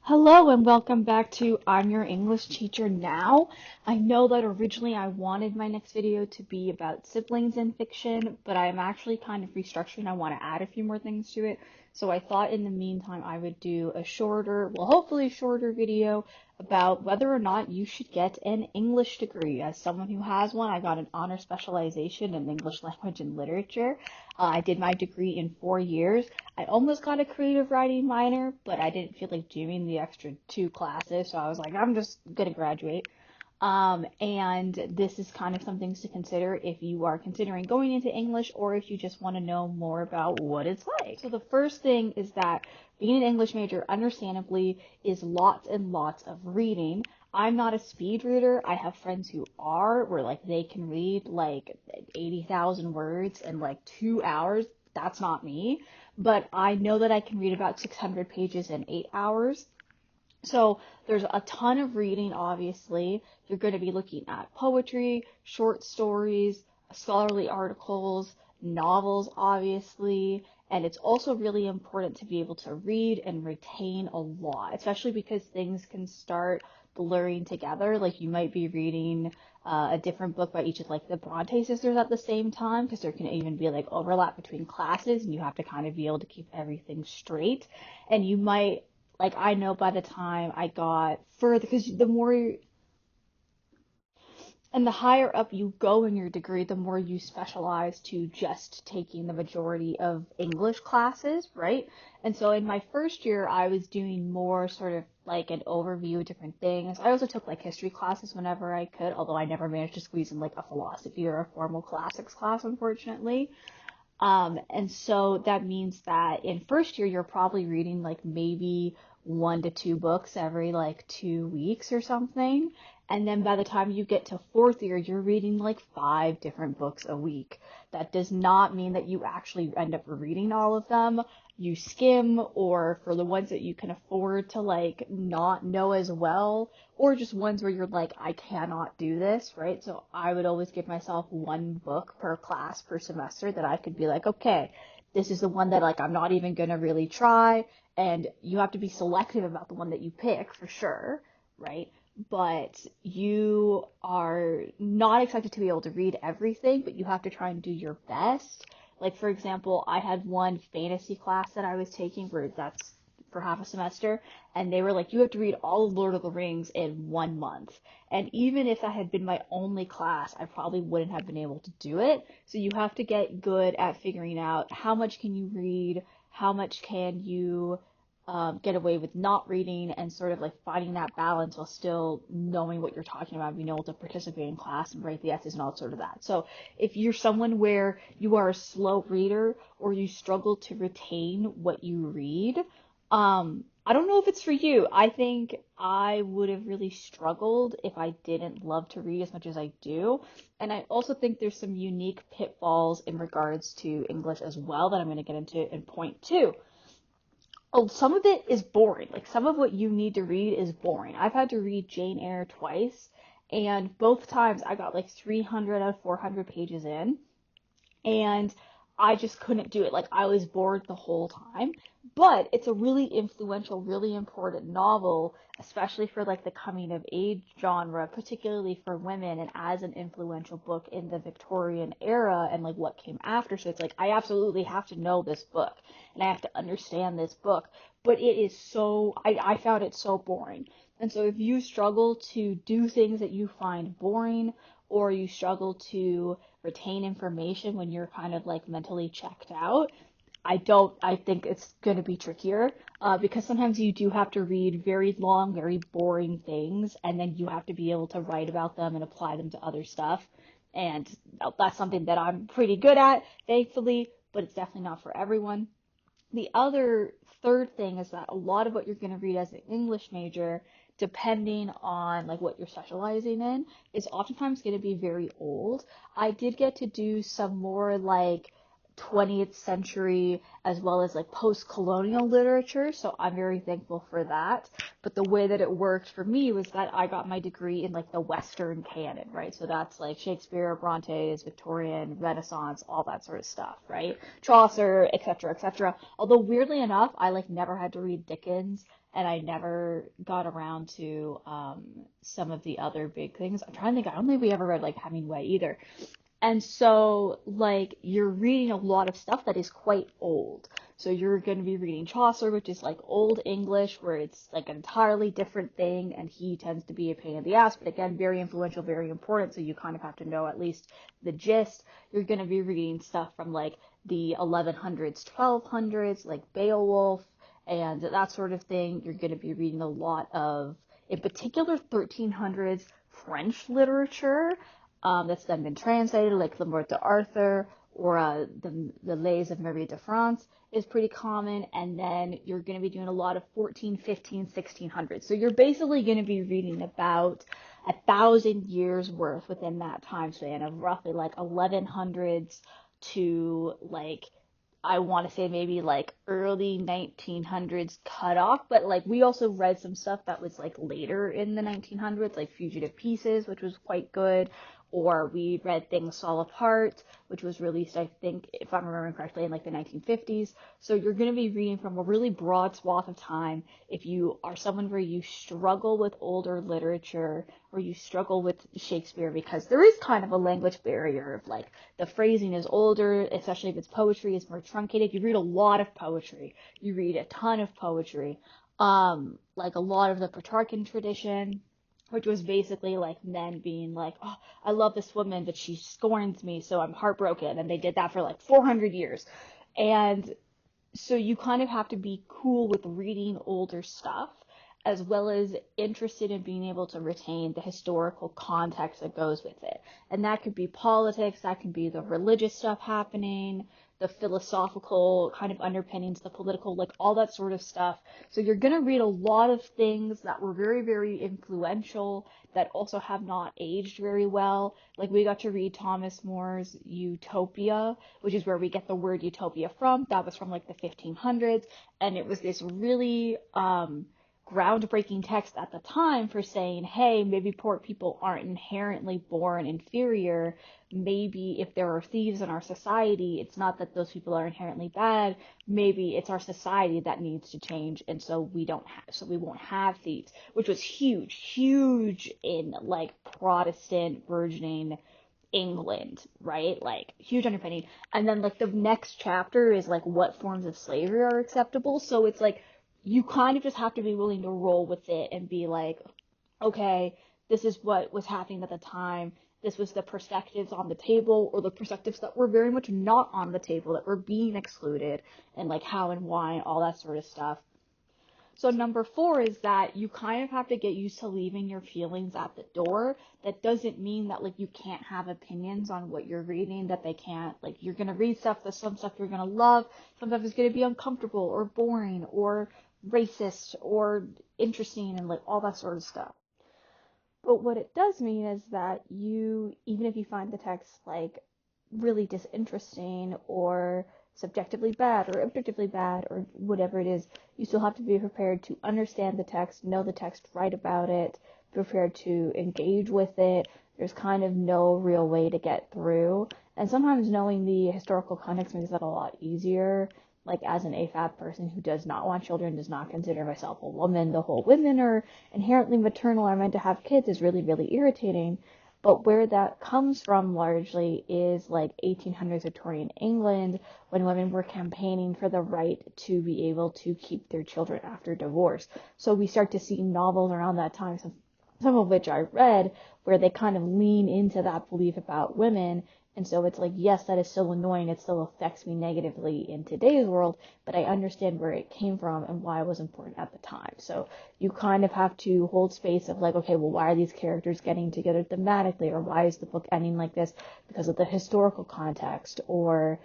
Hello and welcome back to I'm Your English Teacher Now. I know that originally I wanted my next video to be about siblings in fiction, but I'm actually kind of restructuring. I want to add a few more things to it. So I thought in the meantime I would do a shorter, well, hopefully shorter video about whether or not you should get an English degree. As someone who has one, I got an honor specialization in English language and literature. I did my degree in 4 years. I almost got a creative writing minor, but I didn't feel like doing the extra two classes, so I was like, I'm just gonna graduate. And this is kind of some things to consider if you are considering going into English or if you just want to know more about what it's like. So the first thing is that being an English major, understandably, is lots and lots of reading. I'm not a speed reader. I have friends who are, where like they can read like 80,000 words in like 2 hours. That's not me, but I know that I can read about 600 pages in 8 hours. So there's a ton of reading, obviously. You're going to be looking at poetry, short stories, scholarly articles, novels, obviously. And it's also really important to be able to read and retain a lot, especially because things can start blurring together. Like you might be reading a different book by each of like the Bronte sisters at the same time, because there can even be like overlap between classes, and you have to kind of be able to keep everything straight. And you might like I know by the time I got further, because the more and the higher up you go in your degree, the more you specialize to just taking the majority of English classes, right? And so in my first year, I was doing more sort of like an overview of different things. I also took like history classes whenever I could, although I never managed to squeeze in like a philosophy or a formal classics class, unfortunately. And so that means that in first year, you're probably reading like maybe 1 to 2 books every like 2 weeks or something. And then by the time you get to fourth year, you're reading like 5 different books a week. That does not mean that you actually end up reading all of them. You skim, or for the ones that you can afford to like not know as well, or just ones where you're like, I cannot do this, right? So I would always give myself one book per class per semester that I could be like, okay, this is the one that like I'm not even gonna really try, and you have to be selective about the one that you pick for sure, right? But you are not expected to be able to read everything, but you have to try and do your best. Like, for example, I had one fantasy class that I was taking where that's for half a semester, and they were like, you have to read all of Lord of the Rings in 1 month. And even if that had been my only class, I probably wouldn't have been able to do it. So you have to get good at figuring out how much can you read, how much can you get away with not reading, and sort of like finding that balance while still knowing what you're talking about, being able to participate in class and write the essays and all sort of that. So if you're someone where you are a slow reader or you struggle to retain what you read, I don't know if it's for you. I think I would have really struggled if I didn't love to read as much as I do. And I also think there's some unique pitfalls in regards to English as well that I'm going to get into in point two. Oh, some of it is boring. Like some of what you need to read is boring. I've had to read Jane Eyre twice, and both times I got like 300 out of 400 pages in, and I just couldn't do it. Like I was bored the whole time. But it's a really influential, really important novel, especially for like the coming of age genre, particularly for women, and as an influential book in the Victorian era and like what came after. So it's like I absolutely have to know this book and I have to understand this book. But it is so I found it so boring. And so if you struggle to do things that you find boring, or you struggle to retain information when you're kind of like mentally checked out, I think it's going to be trickier because sometimes you do have to read very long, very boring things, and then you have to be able to write about them and apply them to other stuff. And that's something that I'm pretty good at, thankfully, but it's definitely not for everyone. The other third thing is that a lot of what you're going to read as an English major, depending on like what you're specializing in, is oftentimes going to be very old. I did get to do some more like 20th century as well as like post-colonial literature, so I'm very thankful for that. But the way that it worked for me was that I got my degree in like the Western canon, right? So that's like Shakespeare, Bronte's, Victorian, Renaissance, all that sort of stuff, right? Chaucer, etc., etc. Although weirdly enough, I like never had to read Dickens and I never got around to some of the other big things. I'm trying to think. I don't think we ever read like Hemingway either. And so, like, you're reading a lot of stuff that is quite old. So you're going to be reading Chaucer, which is like Old English, where it's like an entirely different thing, and he tends to be a pain in the ass, but again, very influential, very important, so you kind of have to know at least the gist. You're going to be reading stuff from like the 1100s, 1200s, like Beowulf, and that sort of thing. You're going to be reading a lot of, in particular, 1300s French literature that's then been translated, like Le Morte d'Arthur or the Lays of Marie de France is pretty common. And then you're going to be doing a lot of 14, 15, 1600s. So you're basically going to be reading about 1,000 years worth within that time span of roughly like 1100s to like I want to say maybe like early 1900s cutoff, but like we also read some stuff that was like later in the 1900s, like Fugitive Pieces, which was quite good, or we read Things Fall Apart, which was released, I think, if I'm remembering correctly, in like the 1950s. So you're going to be reading from a really broad swath of time. If you are someone where you struggle with older literature or you struggle with Shakespeare, because there is kind of a language barrier of like the phrasing is older, especially if it's poetry, it's more truncated. You read a lot of poetry. You read a ton of poetry. Like a lot of the Petrarchan tradition, which was basically like men being like, oh, I love this woman, but she scorns me, so I'm heartbroken. And they did that for like 400 years. And so you kind of have to be cool with reading older stuff as well as interested in being able to retain the historical context that goes with it. And that could be politics, that can be the religious stuff happening, the philosophical kind of underpinnings, the political, like all that sort of stuff. So you're going to read a lot of things that were very, very influential that also have not aged very well. Like we got to read Thomas More's Utopia, which is where we get the word utopia from. That was from like the 1500s. And it was this really, groundbreaking text at the time for saying, hey, maybe poor people aren't inherently born inferior. Maybe if there are thieves in our society, it's not that those people are inherently bad. Maybe it's our society that needs to change, and so we won't have thieves, which was huge, huge in like Protestant burgeoning England, right? Like huge underpinning. And then like the next chapter is like what forms of slavery are acceptable. So it's like you kind of just have to be willing to roll with it and be like, okay, this is what was happening at the time. This was the perspectives on the table, or the perspectives that were very much not on the table, that were being excluded, and like how and why and all that sort of stuff. So number 4 is that you kind of have to get used to leaving your feelings at the door. That doesn't mean that like you can't have opinions on what you're reading, that they can't, like you're going to read stuff, that some stuff you're going to love, some stuff is going to be uncomfortable or boring or racist or interesting and like all that sort of stuff. But what it does mean is that you, even if you find the text like really disinteresting or subjectively bad or objectively bad or whatever it is, you still have to be prepared to understand the text, know the text, write about it, prepared to engage with it. There's kind of no real way to get through. And sometimes knowing the historical context makes that a lot easier. Like as an AFAB person who does not want children, does not consider myself a woman, the whole women are inherently maternal, are meant to have kids is really, really irritating. But where that comes from largely is like 1800s Victorian England, when women were campaigning for the right to be able to keep their children after divorce. So we start to see novels around that time, some of which I read, where they kind of lean into that belief about women. And so it's like, yes, that is still annoying. It still affects me negatively in today's world, but I understand where it came from and why it was important at the time. So you kind of have to hold space of like, okay, well, why are these characters getting together thematically? Or why is the book ending like this? Because of the historical context, or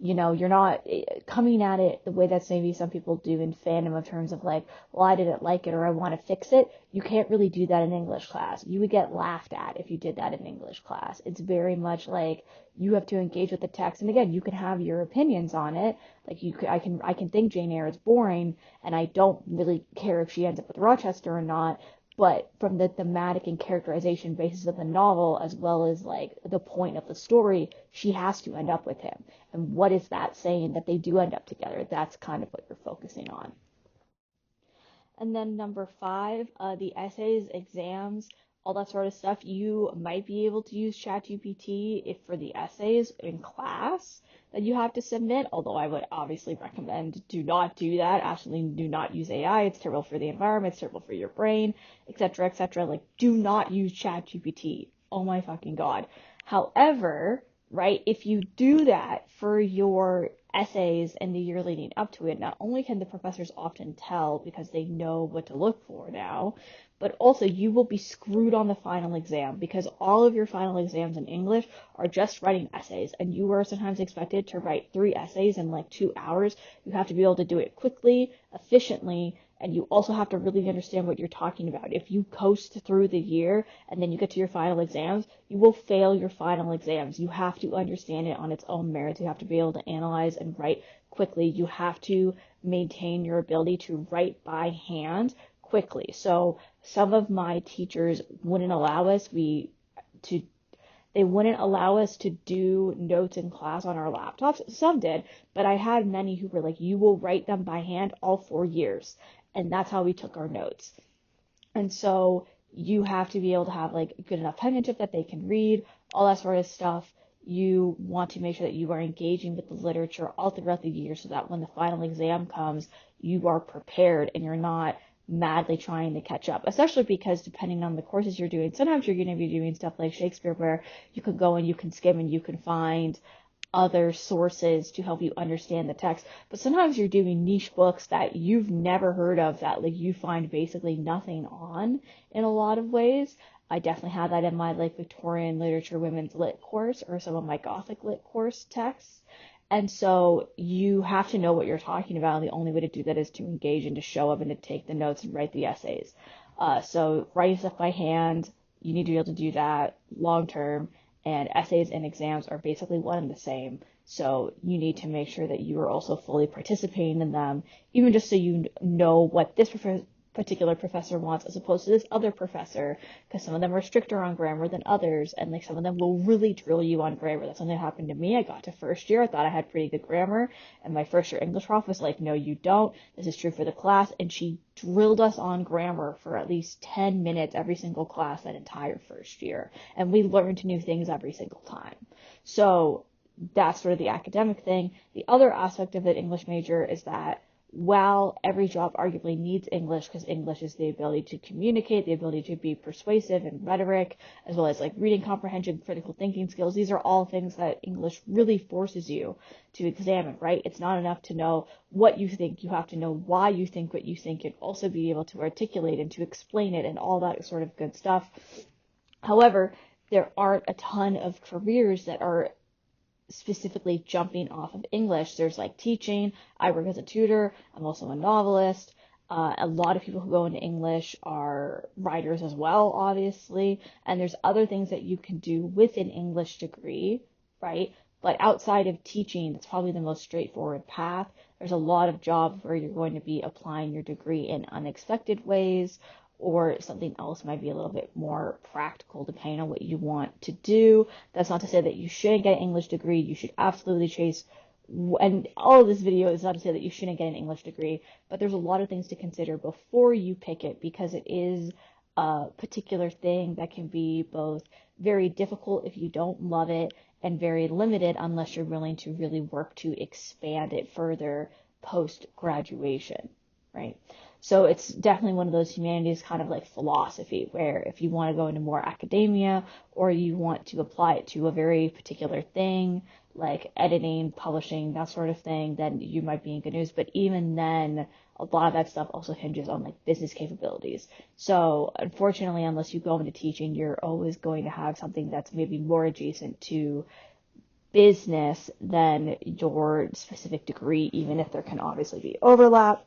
you're not coming at it the way that maybe some people do in fandom of terms of like, well, I didn't like it or I want to fix it. You can't really do that in English class. You would get laughed at if you did that in English class. It's very much like you have to engage with the text. And again, you can have your opinions on it. Like I can think Jane Eyre is boring and I don't really care if she ends up with Rochester or not. But from the thematic and characterization basis of the novel, as well as like the point of the story, she has to end up with him. And what is that saying that they do end up together? That's kind of what you're focusing on. And then number five, the essays, exams, all that sort of stuff, you might be able to use ChatGPT if for the essays in class that you have to submit, although I would obviously recommend do not do that. Absolutely do not use AI. It's terrible for the environment, it's terrible for your brain, etc., etc. Like, do not use ChatGPT. Oh my fucking God. However, right, if you do that for your essays and the year leading up to it, not only can the professors often tell because they know what to look for now, but also you will be screwed on the final exam because all of your final exams in English are just writing essays, and you are sometimes expected to write 3 essays in like 2 hours. You have to be able to do it quickly, efficiently, and you also have to really understand what you're talking about. If you coast through the year and then you get to your final exams, you will fail your final exams. You have to understand it on its own merits. You have to be able to analyze and write quickly. You have to maintain your ability to write by hand quickly. So some of my teachers wouldn't allow us to they wouldn't allow us to do notes in class on our laptops. Some did, but I had many who were like, you will write them by hand all 4 years. And that's how we took our notes. And so you have to be able to have like good enough penmanship that they can read, all that sort of stuff. You want to make sure that you are engaging with the literature all throughout the year so that when the final exam comes, you are prepared and you're not madly trying to catch up, especially because depending on the courses you're doing, sometimes you're going to be doing stuff like Shakespeare where you can go and you can skim and you can find other sources to help you understand the text. But sometimes you're doing niche books that you've never heard of that like you find basically nothing on in a lot of ways. I definitely had that in my like Victorian literature women's lit course or some of my Gothic lit course texts. And so you have to know what you're talking about. And the only way to do that is to engage and to show up and to take the notes and write the essays. So writing stuff by hand, you need to be able to do that long term. And essays and exams are basically one and the same. So you need to make sure that you are also fully participating in them, even just so you know what this particular professor wants as opposed to this other professor, because some of them are stricter on grammar than others, and like some of them will really drill you on grammar. That's something that happened to me. I got to first year, I thought I had pretty good grammar, and my first year English prof was like, no, you don't. This is true for the class, and she drilled us on grammar for at least 10 minutes every single class that entire first year, and we learned new things every single time. So that's sort of the academic thing. The other aspect of an English major is that while every job arguably needs English, because English is the ability to communicate, the ability to be persuasive and rhetoric, as well as like reading comprehension, critical thinking skills, these are all things that English really forces you to examine, right? It's not enough to know what you think, you have to know why you think what you think, and also be able to articulate and to explain it and all that sort of good stuff. However, there aren't a ton of careers that are specifically jumping off of English. There's like teaching. I work as a tutor. I'm also a novelist. A lot of people who go into English are writers as well, obviously. And there's other things that you can do with an English degree, right? But outside of teaching, it's probably the most straightforward path. There's a lot of jobs where you're going to be applying your degree in unexpected ways, or something else might be a little bit more practical depending on what you want to do. That's not to say that you shouldn't get an English degree. You should absolutely chase, and all of this video is not to say that you shouldn't get an English degree, but there's a lot of things to consider before you pick it because it is a particular thing that can be both very difficult if you don't love it and very limited unless you're willing to really work to expand it further post graduation, right? So it's definitely one of those humanities kind of like philosophy where if you want to go into more academia or you want to apply it to a very particular thing like editing, publishing, that sort of thing, then you might be in good news. But even then, a lot of that stuff also hinges on like business capabilities. So unfortunately, unless you go into teaching, you're always going to have something that's maybe more adjacent to business than your specific degree, even if there can obviously be overlap.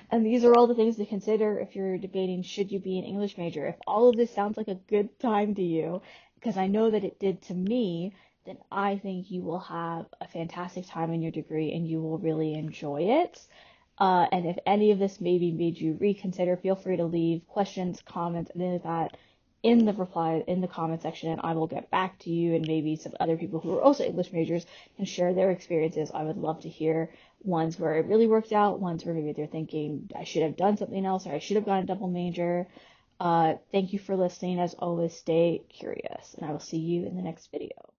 And these are all the things to consider if you're debating should you be an English major. If all of this sounds like a good time to you, because I know that it did to me, then I think you will have a fantastic time in your degree and you will really enjoy it. And if any of this maybe made you reconsider, feel free to leave questions, comments, anything like that in the comment section, and I will get back to you, and maybe some other people who are also English majors can share their experiences. I would love to hear ones where it really worked out, ones where maybe they're thinking I should have done something else or I should have gone a double major. Thank you for listening. As always, stay curious, and I will see you in the next video.